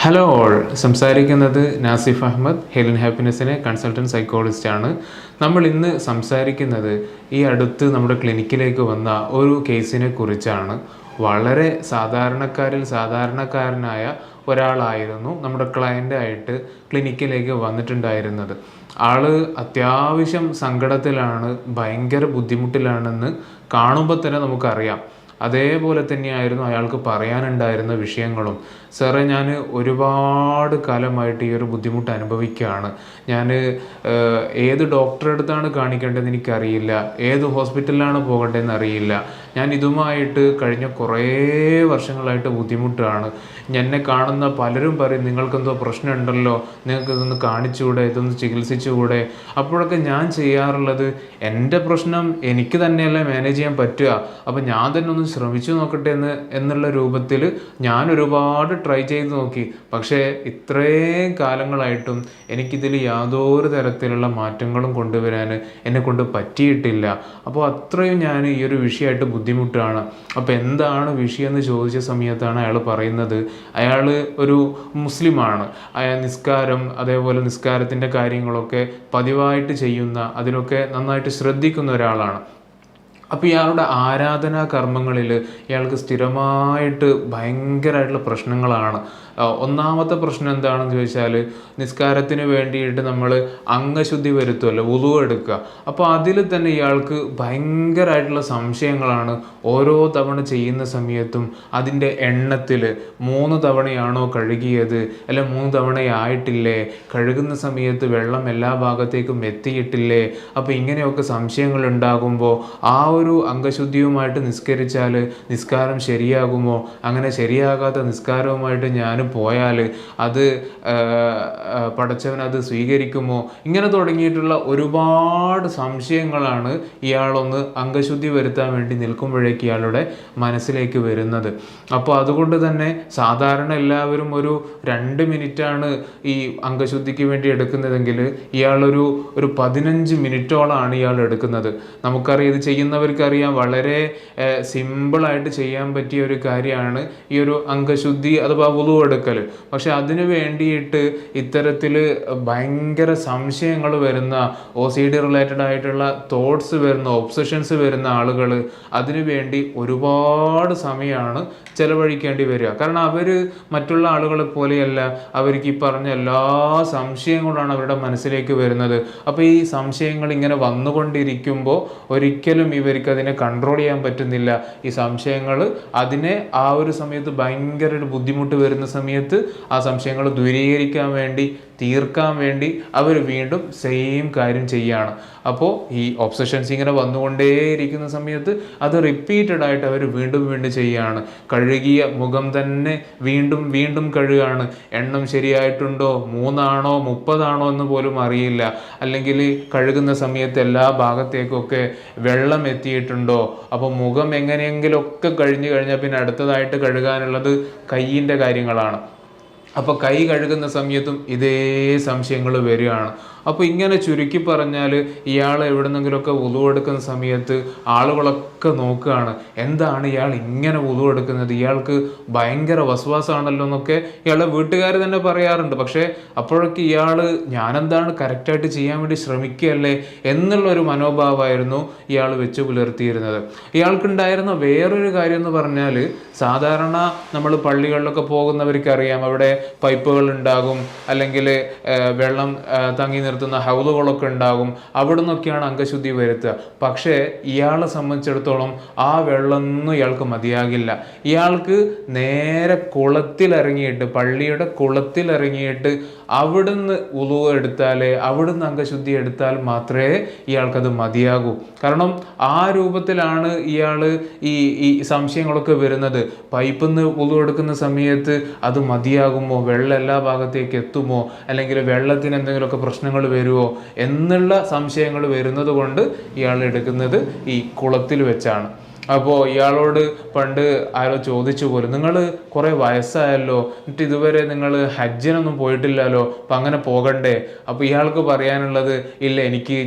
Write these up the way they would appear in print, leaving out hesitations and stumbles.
Hello all, സംസാരിക്കുന്നത് Nasif Ahmed, Helen ഹാപ്പിനെസ്സിനെ consultant psychologist ആണ്. നമ്മൾ ഇന്ന് സംസാരിക്കുന്നത് ഈ അടുത്ത് നമ്മുടെ ക്ലിനിക്കിലേക്ക് വന്ന ഒരു കേസിനെ കുറിച്ചാണ്. വളരെ സാധാരണക്കാരനായ ഒരാളായിരുന്നു നമ്മുടെ ക്ലയൻ്റായിട്ട് ക്ലിനിക്കിലേക്ക് വന്നിട്ടുണ്ടായിരുന്നത്. ആള് അത്യാവശ്യം സങ്കടത്തിലാണ്, ഭയങ്കര ബുദ്ധിമുട്ടിലാണെന്ന് കാണുമ്പോൾ തന്നെ നമുക്കറിയാം. അതേപോലെ തന്നെയായിരുന്നു അയാൾക്ക് പറയാനുണ്ടായിരുന്ന വിഷയങ്ങളും. സാറേ, ഞാൻ ഒരുപാട് കാലമായിട്ട് ഈ ഒരു ബുദ്ധിമുട്ട് അനുഭവിക്കുകയാണ്. ഞാൻ ഏത് ഡോക്ടറെ അടുത്താണ് കാണിക്കേണ്ടതെന്ന് എനിക്കറിയില്ല, ഏത് ഹോസ്പിറ്റലിലാണ് പോകേണ്ടതെന്ന് അറിയില്ല. ഞാൻ ഇതുമായിട്ട് കഴിഞ്ഞ കുറേ വർഷങ്ങളായിട്ട് ബുദ്ധിമുട്ടാണ്. എന്നെ കാണുന്ന പലരും പറയും, നിങ്ങൾക്കെന്തോ പ്രശ്നമുണ്ടല്ലോ, നിങ്ങൾക്ക് ഇതൊന്ന് കാണിച്ചുകൂടെ, ഇതൊന്ന് ചികിത്സിച്ചുകൂടെ. അപ്പോഴൊക്കെ ഞാൻ ചെയ്യാറുള്ളത്, എൻ്റെ പ്രശ്നം എനിക്ക് തന്നെയല്ലേ മാനേജ് ചെയ്യാൻ പറ്റുക, അപ്പം ഞാൻ തന്നെ ഒന്ന് ശ്രമിച്ചു നോക്കട്ടെ എന്നുള്ള രൂപത്തിൽ ഞാൻ ഒരുപാട് ട്രൈ ചെയ്ത് നോക്കി. പക്ഷേ ഇത്രയും കാലങ്ങളായിട്ടും എനിക്കിതിൽ യാതൊരു തരത്തിലുള്ള മാറ്റങ്ങളും കൊണ്ടുവരാൻ എന്നെ കൊണ്ട് പറ്റിയിട്ടില്ല. അപ്പോൾ അത്രയും ഞാൻ ഈ ഒരു വിഷയമായിട്ട് ബുദ്ധിമുട്ടാണ്. അപ്പോൾ എന്താണ് വിഷയം എന്ന് ചോദിച്ച സമയത്താണ് അയാൾ പറയുന്നത്, അയാൾ ഒരു മുസ്ലിമാണ്. അയാൾ നിസ്കാരം, അതേപോലെ നിസ്കാരത്തിൻ്റെ കാര്യങ്ങളൊക്കെ പതിവായിട്ട് ചെയ്യുന്ന, അതിനൊക്കെ നന്നായിട്ട് ശ്രദ്ധിക്കുന്ന ഒരാളാണ്. അപ്പോൾ ഇയാളുടെ ആരാധനാ കർമ്മങ്ങളിൽ ഇയാൾക്ക് സ്ഥിരമായിട്ട് ഭയങ്കരമായിട്ടുള്ള പ്രശ്നങ്ങളാണ്. ഒന്നാമത്തെ പ്രശ്നം എന്താണെന്ന് ചോദിച്ചാൽ, നിസ്കാരത്തിന് വേണ്ടിയിട്ട് നമ്മൾ അംഗശുദ്ധി വരുത്തുമല്ലോ, വുളു എടുക്കുക. അപ്പോൾ അതിൽ തന്നെ ഇയാൾക്ക് ഭയങ്കരമായിട്ടുള്ള സംശയങ്ങളാണ്. ഓരോ തവണ ചെയ്യുന്ന സമയത്തും അതിൻ്റെ എണ്ണത്തിൽ 3 തവണയാണോ കഴുകിയത്, അല്ല 3 തവണയായിട്ടില്ലേ, കഴുകുന്ന സമയത്ത് വെള്ളം എല്ലാ ഭാഗത്തേക്കും എത്തിയിട്ടില്ലേ. അപ്പോൾ ഇങ്ങനെയൊക്കെ സംശയങ്ങൾ ഉണ്ടാകുമ്പോൾ ആ ഒരു അംഗശുദ്ധിയുമായിട്ട് നിസ്കരിച്ചാൽ നിസ്കാരം ശരിയാകുമോ, അങ്ങനെ ശരിയാകാത്ത നിസ്കാരവുമായിട്ട് ഞാൻ പോയാൽ അത് പടച്ചവൻ അത് സ്വീകരിക്കുമോ, ഇങ്ങനെ തുടങ്ങിയിട്ടുള്ള ഒരുപാട് സംശയങ്ങളാണ് ഇയാളൊന്ന് അംഗശുദ്ധി വരുത്താൻ വേണ്ടി നിൽക്കുമ്പോഴേക്ക് ഇയാളുടെ മനസ്സിലേക്ക് വരുന്നത്. അപ്പോൾ അതുകൊണ്ട് തന്നെ സാധാരണ എല്ലാവരും ഒരു 2 മിനിറ്റാണ് ഈ അംഗശുദ്ധിക്ക് വേണ്ടി എടുക്കുന്നതെങ്കിൽ ഇയാളൊരു 15 മിനിറ്റോളാണ് ഇയാൾ എടുക്കുന്നത്. നമുക്കറിയാം, ഇത് ചെയ്യുന്നവർക്കറിയാം, വളരെ സിമ്പിളായിട്ട് ചെയ്യാൻ പറ്റിയ ഒരു കാര്യമാണ് ഈ ഒരു അംഗശുദ്ധി അഥവാ വുളു എടുക്കൽ. പക്ഷെ അതിന് വേണ്ടിയിട്ട് ഇത്തരത്തിൽ ഭയങ്കര സംശയങ്ങൾ വരുന്ന, OCD റിലേറ്റഡ് ആയിട്ടുള്ള തോട്ട്സ് വരുന്ന, ഒബ്സഷൻസ് വരുന്ന ആളുകൾ അതിനു വേണ്ടി ഒരുപാട് സമയമാണ് ചെലവഴിക്കേണ്ടി വരിക. കാരണം അവർ മറ്റുള്ള ആളുകളെ പോലെയല്ല, അവർക്ക് ഈ പറഞ്ഞ എല്ലാ സംശയങ്ങളാണ് അവരുടെ മനസ്സിലേക്ക് വരുന്നത്. അപ്പോൾ ഈ സംശയങ്ങൾ ഇങ്ങനെ വന്നുകൊണ്ടിരിക്കുമ്പോൾ ഒരിക്കലും ഇവർക്ക് അതിനെ കൺട്രോൾ ചെയ്യാൻ പറ്റുന്നില്ല. ഈ സംശയങ്ങൾ അതിനെ ആ ഒരു സമയത്ത് ഭയങ്കര ഒരു ബുദ്ധിമുട്ട് വരുന്ന സമയത്ത് ആ സംശയങ്ങൾ ദൂരീകരിക്കാൻ വേണ്ടി, തീർക്കാൻ വേണ്ടി അവർ വീണ്ടും സെയിം കാര്യം ചെയ്യുകയാണ്. അപ്പോൾ ഈ ഒബ്സഷൻസ് ഇങ്ങനെ വന്നുകൊണ്ടേയിരിക്കുന്ന സമയത്ത് അത് റിപ്പീറ്റഡ് ആയിട്ട് അവർ വീണ്ടും ചെയ്യുകയാണ്. കഴുകിയ മുഖം തന്നെ വീണ്ടും വീണ്ടും കഴുകുകയാണ്. എണ്ണം ശരിയായിട്ടുണ്ടോ, 3 ആണോ 30 ആണോ എന്ന് പോലും അറിയില്ല. അല്ലെങ്കിൽ കഴുകുന്ന സമയത്ത് എല്ലാ ഭാഗത്തേക്കൊക്കെ വെള്ളം എത്തിയിട്ടുണ്ടോ. അപ്പോൾ മുഖം എങ്ങനെയെങ്കിലുമൊക്കെ കഴിഞ്ഞാൽ പിന്നെ അടുത്തതായിട്ട് കഴുകാനുള്ളത് കയ്യിൻ്റെ കാര്യങ്ങളാണ്. അപ്പോൾ കൈ കഴുകുന്ന സമയത്തും ഇതേ സംശയങ്ങൾ വരികയാണ്. അപ്പോൾ ഇങ്ങനെ ചുരുക്കി പറഞ്ഞാൽ, ഇയാൾ എവിടെന്നെങ്കിലുമൊക്കെ വുളു എടുക്കുന്ന സമയത്ത് ആളുകളൊക്കെ നോക്കുകയാണ്, എന്താണ് ഇയാൾ ഇങ്ങനെ വുളു എടുക്കുന്നത്, ഇയാൾക്ക് ഭയങ്കര വസ്വാസാണല്ലോ എന്നൊക്കെ ഇയാളുടെ വീട്ടുകാർ തന്നെ പറയാറുണ്ട്. പക്ഷേ അപ്പോഴൊക്കെ ഇയാൾ ഞാനെന്താണ് കറക്റ്റായിട്ട് ചെയ്യാൻ വേണ്ടി ശ്രമിക്കുകയല്ലേ എന്നുള്ളൊരു മനോഭാവമായിരുന്നു ഇയാൾ വെച്ച് പുലർത്തിയിരുന്നത്. ഇയാൾക്കുണ്ടായിരുന്ന വേറൊരു കാര്യം എന്ന് പറഞ്ഞാൽ, സാധാരണ നമ്മൾ പള്ളികളിലൊക്കെ പോകുന്നവർക്കറിയാം, അവിടെ പൈപ്പുകൾ ഉണ്ടാകും, അല്ലെങ്കിൽ വെള്ളം തങ്ങി നിർത്തുന്ന ഹൗലുകളൊക്കെ ഉണ്ടാകും. അവിടെ നിന്നൊക്കെയാണ് അംഗശുദ്ധി വരുത്തുക. പക്ഷേ ഇയാളെ സംബന്ധിച്ചിടത്തോളം ആ വെള്ളമൊന്നും ഇയാൾക്ക് മതിയാകില്ല. ഇയാൾക്ക് നേരെ കുളത്തിലിറങ്ങിയിട്ട്, പള്ളിയുടെ കുളത്തിലിറങ്ങിയിട്ട് അവിടുന്ന് വുളു എടുത്താലേ, അവിടുന്ന് അംഗശുദ്ധി എടുത്താൽ മാത്രമേ ഇയാൾക്കത് മതിയാകൂ. കാരണം ആ രൂപത്തിലാണ് ഇയാൾ ഈ സംശയങ്ങളൊക്കെ വരുന്നത്. പൈപ്പിൽ നിന്ന് വുളു എടുക്കുന്ന സമയത്ത് അത് മതിയാകുമോ, വെള്ളം എല്ലാ ഭാഗത്തേക്ക് എത്തുമോ, അല്ലെങ്കിൽ വെള്ളത്തിന് എന്തെങ്കിലുമൊക്കെ പ്രശ്നങ്ങൾ വരുമോ എന്നുള്ള സംശയങ്ങൾ വരുന്നത് കൊണ്ട് ഇയാൾ എടുക്കുന്നത് ഈ കുളത്തിൽ വെച്ചാണ്. അപ്പോൾ ഇയാളോട് പണ്ട് ആരോ ചോദിച്ചു പോലും, നിങ്ങൾ കുറേ വയസ്സായല്ലോ, എന്നിട്ട് ഇതുവരെ നിങ്ങൾ ഹജ്ജിനൊന്നും പോയിട്ടില്ലല്ലോ, അപ്പം അങ്ങനെ പോകണ്ടേ? അപ്പോൾ ഇയാൾക്ക് പറയാനുള്ളത്, ഇല്ല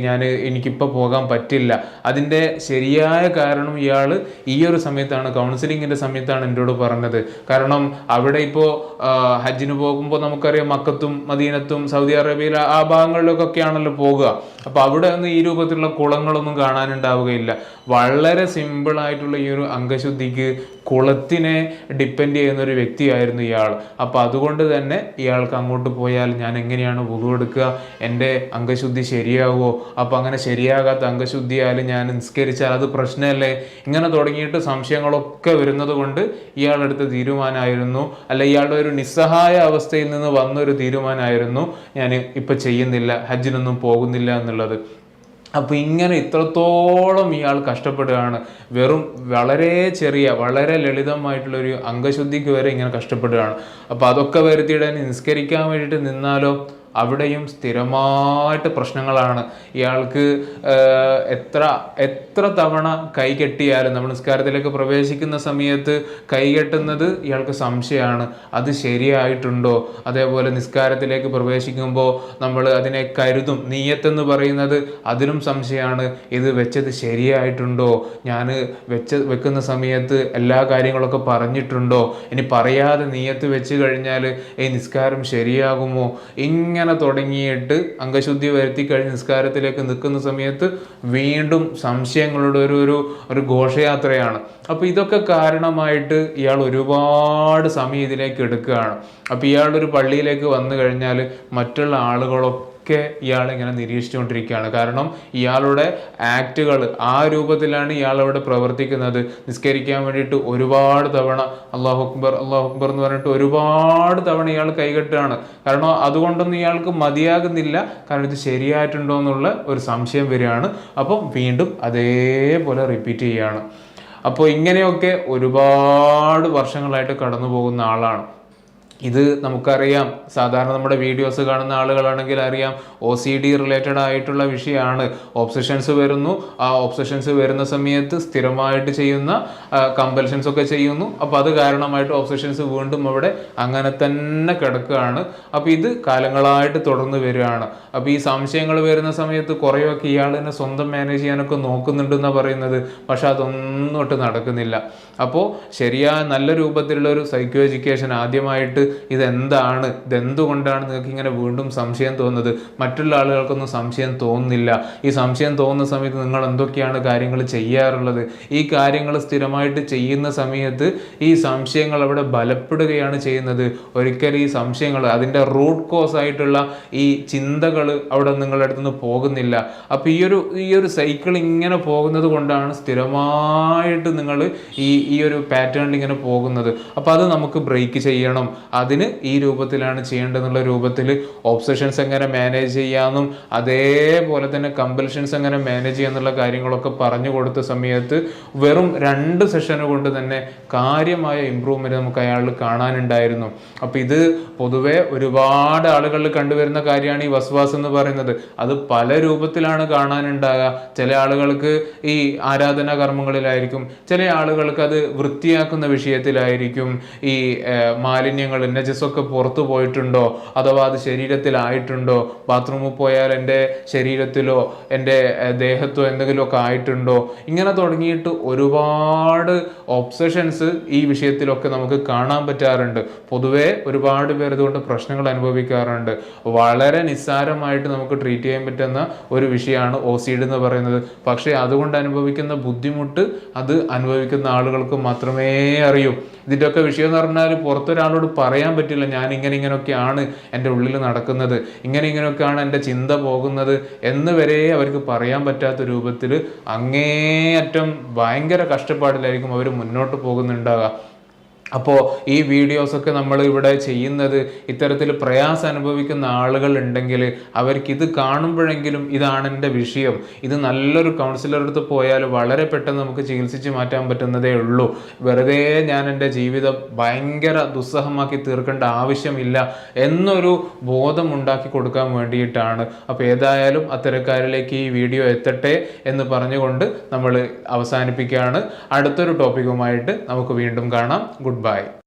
എനിക്കിപ്പോൾ പോകാൻ പറ്റില്ല. അതിൻ്റെ ശരിയായ കാരണം ഇയാൾ ഈ ഒരു സമയത്താണ്, കൗൺസിലിങ്ങിൻ്റെ സമയത്താണ് എന്നോട് പറഞ്ഞത്. കാരണം അവിടെ ഇപ്പോൾ ഹജ്ജിന് പോകുമ്പോൾ നമുക്കറിയാം മക്കത്തും മദീനത്തും സൗദി അറേബ്യയിൽ ആ ഭാഗങ്ങളിലൊക്കെ ആണല്ലോ പോകുക. അപ്പോൾ അവിടെ ഒന്നും ഈ രൂപത്തിലുള്ള കുളങ്ങളൊന്നും കാണാനുണ്ടാവുകയില്ല. വളരെ സിമ്പിളായിട്ടുള്ള ഈ ഒരു അംഗശുദ്ധിക്ക് കുളത്തിനെ ഡിപ്പെൻഡ് ചെയ്യുന്ന ഒരു വ്യക്തിയായിരുന്നു ഇയാൾ. അപ്പോൾ അതുകൊണ്ട് തന്നെ ഇയാൾക്ക് അങ്ങോട്ട് പോയാൽ ഞാൻ എങ്ങനെയാണ് വുളു എടുക്കുക, എൻ്റെ അംഗശുദ്ധി ശരിയാവുമോ, അപ്പോൾ അങ്ങനെ ശരിയാകാത്ത അംഗശുദ്ധിയാൽ ഞാൻ നിസ്കരിച്ചാൽ അത് പ്രശ്നമല്ലേ, ഇങ്ങനെ തുടങ്ങിയിട്ട് സംശയങ്ങളൊക്കെ വരുന്നത് കൊണ്ട് ഇയാളെടുത്ത തീരുമാനമായിരുന്നു, അല്ല ഇയാളുടെ ഒരു നിസ്സഹായ അവസ്ഥയിൽ നിന്ന് വന്നൊരു തീരുമാനമായിരുന്നു, ഞാൻ ഇപ്പം ചെയ്യുന്നില്ല, ഹജ്ജിനൊന്നും പോകുന്നില്ല എന്നുള്ളത്. അപ്പോൾ ഇങ്ങനെ ഇത്രത്തോളം ഇയാൾ കഷ്ടപ്പെടുകയാണ്. വെറും വളരെ ചെറിയ വളരെ ലളിതമായിട്ടുള്ളൊരു അംഗശുദ്ധിക്ക് വരെ ഇങ്ങനെ കഷ്ടപ്പെടുകയാണ്. അപ്പോൾ അതൊക്കെ വരുത്തിയിടാൻ നിസ്കരിക്കാൻ വേണ്ടിയിട്ട് നിന്നാലോ അവിടെയും സ്ഥിരമായിട്ട് പ്രശ്നങ്ങളാണ്. ഇയാൾക്ക് എത്ര തവണ കൈ കെട്ടിയാലും, നമ്മൾ നിസ്കാരത്തിലേക്ക് പ്രവേശിക്കുന്ന സമയത്ത് കൈ കെട്ടുന്നത് ഇയാൾക്ക് സംശയമാണ്, അത് ശരിയായിട്ടുണ്ടോ? അതേപോലെ നിസ്കാരത്തിലേക്ക് പ്രവേശിക്കുമ്പോൾ നമ്മൾ അതിനെ കരുതും, നിയ്യത്തെന്ന് പറയുന്നത് അതിലും സംശയമാണ്, ഇത് വെച്ചത് ശരിയായിട്ടുണ്ടോ, ഞാൻ വെക്കുന്ന സമയത്ത് എല്ലാ കാര്യങ്ങളൊക്കെ പറഞ്ഞിട്ടുണ്ടോ, ഇനി പറയാതെ നിയ്യത്ത് വെച്ച് കഴിഞ്ഞാൽ ഈ നിസ്കാരം ശരിയാകുമോ? ഇങ്ങനെ തുടങ്ങിയിട്ട് അംഗശുദ്ധി വരുത്തി കഴിഞ്ഞ് നിസ്കാരത്തിലേക്ക് നിൽക്കുന്ന സമയത്ത് വീണ്ടും സംശയങ്ങളുടെ ഒരു ഘോഷയാത്രയാണ്. അപ്പോൾ ഇതൊക്കെ കാരണമായിട്ട് ഇയാൾ ഒരുപാട് സമയം ഇതിലേക്ക് എടുക്കുകയാണ്. അപ്പോൾ ഇയാളുടെ ഒരു പള്ളിയിലേക്ക് വന്നു കഴിഞ്ഞാൽ മറ്റുള്ള ആളുകളൊക്കെ ഇയാളിങ്ങനെ നിരീക്ഷിച്ചുകൊണ്ടിരിക്കുകയാണ്. കാരണം ഇയാളുടെ ആക്റ്റുകൾ ആ രൂപത്തിലാണ് ഇയാളവിടെ പ്രവർത്തിക്കുന്നത്. നിസ്കരിക്കാൻ വേണ്ടിയിട്ട് ഒരുപാട് തവണ അല്ലാഹു അക്ബർ അല്ലാഹു അക്ബർ എന്ന് പറഞ്ഞിട്ട് ഒരുപാട് തവണ ഇയാൾ കൈകെട്ടാണ്. കാരണം അതുകൊണ്ടൊന്നും ഇയാൾക്ക് മതിയാകുന്നില്ല, കാരണം ഇത് ശരിയായിട്ടുണ്ടോ എന്നുള്ള ഒരു സംശയം വരികയാണ്. അപ്പം വീണ്ടും അതേപോലെ റിപ്പീറ്റ് ചെയ്യുകയാണ്. അപ്പോൾ ഇങ്ങനെയൊക്കെ ഒരുപാട് വർഷങ്ങളായിട്ട് കടന്നു പോകുന്ന ആളാണ്. ഇത് നമുക്കറിയാം, സാധാരണ നമ്മുടെ വീഡിയോസ് കാണുന്ന ആളുകളാണെങ്കിൽ അറിയാം, OCD റിലേറ്റഡ് ആയിട്ടുള്ള വിഷയമാണ്. ഒബ്സഷൻസ് വരുന്നു, ആ ഒബ്സഷൻസ് വരുന്ന സമയത്ത് സ്ഥിരമായിട്ട് ചെയ്യുന്ന കമ്പൽഷൻസ് ഒക്കെ ചെയ്യുന്നു. അപ്പോൾ അത് കാരണമായിട്ട് ഒബ്സഷൻസ് വീണ്ടും അവിടെ അങ്ങനെ തന്നെ കിടക്കുകയാണ്. അപ്പോൾ ഇത് കാലങ്ങളായിട്ട് തുടർന്ന് വരികയാണ്. അപ്പോൾ ഈ സംശയങ്ങൾ വരുന്ന സമയത്ത് കുറേയൊക്കെ ഇയാൾ തന്നെ സ്വന്തം മാനേജ് ചെയ്യാനൊക്കെ നോക്കുന്നുണ്ടെന്നാണ് പറയുന്നത്. പക്ഷെ അതൊന്നും ഒട്ട് നടക്കുന്നില്ല. അപ്പോൾ ശരിയായ നല്ല രൂപത്തിലുള്ള ഒരു സൈക്കോ എഡ്യൂക്കേഷൻ ആദ്യമായിട്ട് ഇതെന്തുകൊണ്ടാണ് നിങ്ങൾക്ക് ഇങ്ങനെ വീണ്ടും സംശയം തോന്നുന്നത്? മറ്റുള്ള ആളുകൾക്കൊന്നും സംശയം തോന്നുന്നില്ല. ഈ സംശയം തോന്നുന്ന സമയത്ത് നിങ്ങൾ എന്തൊക്കെയാണ് കാര്യങ്ങൾ ചെയ്യാറുള്ളത്? ഈ കാര്യങ്ങൾ സ്ഥിരമായിട്ട് ചെയ്യുന്ന സമയത്ത് ഈ സംശയങ്ങൾ അവിടെ ബലപ്പെടുകയാണ് ചെയ്യുന്നത്. ഒരിക്കലും ഈ സംശയങ്ങൾ, അതിൻ്റെ റൂട്ട് കോസ് ആയിട്ടുള്ള ഈ ചിന്തകൾ അവിടെ നിങ്ങളുടെ അടുത്ത് നിന്ന് പോകുന്നില്ല. അപ്പോൾ ഈ ഒരു സൈക്കിൾ ഇങ്ങനെ പോകുന്നത് കൊണ്ടാണ് സ്ഥിരമായിട്ട് നിങ്ങൾ ഈ ഒരു പാറ്റേണിൽ ഇങ്ങനെ പോകുന്നത്. അപ്പോൾ അത് നമുക്ക് ബ്രേക്ക് ചെയ്യണം. അതിന് ഈ രൂപത്തിലാണ് ചെയ്യേണ്ടതെന്നുള്ള രൂപത്തിൽ ഒബ്സഷൻസ് എങ്ങനെ മാനേജ് ചെയ്യാമെന്നും അതേപോലെ തന്നെ കമ്പൽഷൻസ് എങ്ങനെ മാനേജ് ചെയ്യാന്നുള്ള കാര്യങ്ങളൊക്കെ പറഞ്ഞു കൊടുത്ത സമയത്ത് വെറും 2 സെഷൻ കൊണ്ട് തന്നെ കാര്യമായ ഇമ്പ്രൂവ്മെന്റ് നമുക്ക് അയാളിൽ കാണാനുണ്ടായിരുന്നു. അപ്പോൾ ഇത് പൊതുവെ ഒരുപാട് ആളുകളിൽ കണ്ടുവരുന്ന കാര്യമാണ് ഈ വസ്വാസ് എന്ന് പറയുന്നത്. അത് പല രൂപത്തിലാണ് കാണാനുണ്ടാകുക. ചില ആളുകൾക്ക് ഈ ആരാധനാ കർമ്മങ്ങളിലായിരിക്കും, ചില ആളുകൾക്ക് അത് വൃത്തിയാക്കുന്ന വിഷയത്തിലായിരിക്കും. ഈ മാലിന്യങ്ങൾ നജസൊക്കെ പുറത്തു പോയിട്ടുണ്ടോ, അഥവാ അത് ശരീരത്തിലായിട്ടുണ്ടോ, ബാത്റൂമിൽ പോയാൽ എൻ്റെ ശരീരത്തിലോ എൻ്റെ ദേഹത്തോ എന്തെങ്കിലുമൊക്കെ ആയിട്ടുണ്ടോ, ഇങ്ങനെ തുടങ്ങിയിട്ട് ഒരുപാട് ഒബ്സഷൻസ് ഈ വിഷയത്തിലൊക്കെ നമുക്ക് കാണാൻ പറ്റാറുണ്ട്. പൊതുവെ ഒരുപാട് പേർ ഇതുകൊണ്ട് പ്രശ്നങ്ങൾ അനുഭവിക്കാറുണ്ട്. വളരെ നിസ്സാരമായിട്ട് നമുക്ക് ട്രീറ്റ് ചെയ്യാൻ പറ്റുന്ന ഒരു വിഷയമാണ് OCD എന്ന് പറയുന്നത്. പക്ഷേ അതുകൊണ്ട് അനുഭവിക്കുന്ന ബുദ്ധിമുട്ട് അത് അനുഭവിക്കുന്ന ആളുകൾക്ക് മാത്രമേ അറിയൂ. ഇതിൻ്റെയൊക്കെ വിഷയം എന്ന് പറഞ്ഞാൽ പുറത്തൊരാളോട് പറയാൻ പറ്റില്ല, ഞാൻ ഇങ്ങനെയൊക്കെയാണ് എൻ്റെ ഉള്ളിൽ നടക്കുന്നത്, ഇങ്ങനെയൊക്കെയാണ് എൻ്റെ ചിന്ത പോകുന്നത് എന്ന് വരെ അവർക്ക് പറയാൻ പറ്റാത്ത രൂപത്തിൽ അങ്ങേയറ്റം ഭയങ്കര കഷ്ടപ്പാടിലായിരിക്കും അവർ മുന്നോട്ട് പോകുന്നുണ്ടാവുക. അപ്പോൾ ഈ വീഡിയോസൊക്കെ നമ്മൾ ഇവിടെ ചെയ്യുന്നത് ഇത്തരത്തിൽ പ്രയാസം അനുഭവിക്കുന്ന ആളുകൾ ഉണ്ടെങ്കിൽ അവർക്ക് ഇത് കാണുമ്പോഴെങ്കിലും ഇതാണ് എൻ്റെ വിഷയം, ഇത് നല്ലൊരു കൗൺസിലർ അടുത്ത് പോയാൽ വളരെ പെട്ടെന്ന് നമുക്ക് ചികിത്സിച്ച് മാറ്റാൻ പറ്റുന്നതേ ഉള്ളൂ, വെറുതെ ഞാൻ എൻ്റെ ജീവിതം ഭയങ്കര ദുസ്സഹമാക്കി തീർക്കേണ്ട ആവശ്യമില്ല എന്നൊരു ബോധം ഉണ്ടാക്കി കൊടുക്കാൻ വേണ്ടിയിട്ടാണ്. അപ്പോൾ ഏതായാലും അത്തരക്കാരിലേക്ക് ഈ വീഡിയോ എത്തട്ടെ എന്ന് പറഞ്ഞുകൊണ്ട് നമ്മൾ അവസാനിപ്പിക്കുകയാണ്. അടുത്തൊരു ടോപ്പിക്കുമായിട്ട് നമുക്ക് വീണ്ടും കാണാം. Goodbye.